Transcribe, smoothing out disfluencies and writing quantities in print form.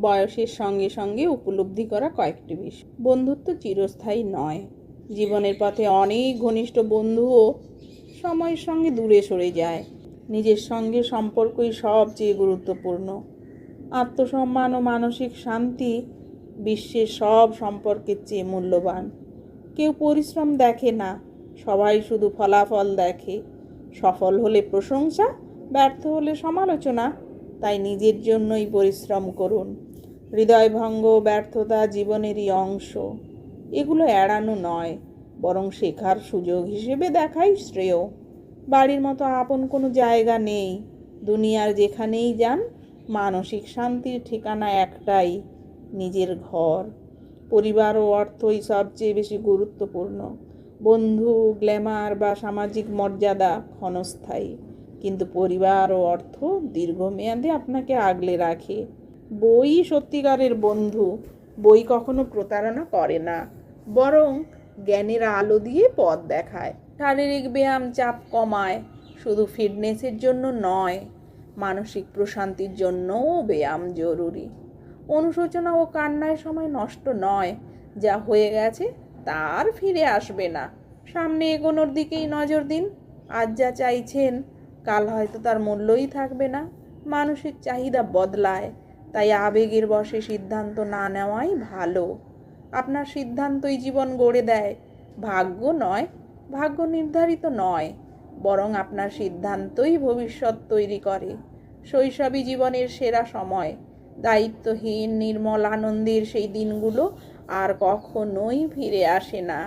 বয়সের সঙ্গে সঙ্গে উপলব্ধি করা কয়েকটি বিষয়। বন্ধুত্ব চিরস্থায়ী নয়। জীবনের পথে অনেক ঘনিষ্ঠ বন্ধুও সময়ের সঙ্গে দূরে সরে যায়। নিজের সঙ্গে সম্পর্কই সবচেয়ে গুরুত্বপূর্ণ। আত্মসম্মান ও মানসিক শান্তি বিশ্বের সব সম্পর্কের চেয়ে মূল্যবান। কেউ পরিশ্রম দেখে না, সবাই শুধু ফলাফল দেখে। সফল হলে প্রশংসা, ব্যর্থ হলে সমালোচনা। তাই নিজের জন্যই পরিশ্রম করুন। হৃদয়ভঙ্গ, ব্যর্থতা জীবনেরই অংশ। এগুলো এড়ানো নয়, বরং শেখার সুযোগ হিসেবে দেখাই শ্রেয়। বাড়ির মতো আপন কোনো জায়গা নেই। দুনিয়ার যেখানেই যান, মানসিক শান্তির ঠিকানা একটাই, নিজের ঘর। পরিবার ও অর্থই সবচেয়ে বেশি গুরুত্বপূর্ণ। বন্ধু, গ্ল্যামার বা সামাজিক মর্যাদা ক্ষণস্থায়ী, কিন্তু পরিবার ও অর্থ দীর্ঘমেয়াদে আপনাকে আগলে রাখে। বই সত্যিকারের বন্ধু। বই কখনো প্রতারণা করে না, বরং জ্ঞানের আলো দিয়ে পথ দেখায়। শারীরিক ব্যায়াম চাপ কমায়, শুধু ফিটনেসের জন্য নয়, মানসিক প্রশান্তির জন্যও ব্যায়াম জরুরি। অনুশোচনা ও কান্নায় সময় নষ্ট নয়। যা হয়ে গেছে তার ফিরে আসবে না। সামনে এগোনোর দিকেই নজর দিন। আজ যা চাইছেন কাল হয়তো তার মূল্যই থাকবে না। মানুষের চাহিদা বদলায়, তাই আবেগের বশে সিদ্ধান্ত না নেওয়াই ভালো। আপনার সিদ্ধান্তই জীবন গড়ে দেয়। ভাগ্য নয়, ভাগ্য নির্ধারিত নয়, বরং আপনার সিদ্ধান্তই ভবিষ্যৎ তৈরি করে। শৈশবই জীবনের সেরা সময়। দায়িত্বহীন নির্মল আনন্দের সেই দিনগুলো আর কখনোই ফিরে আসে না।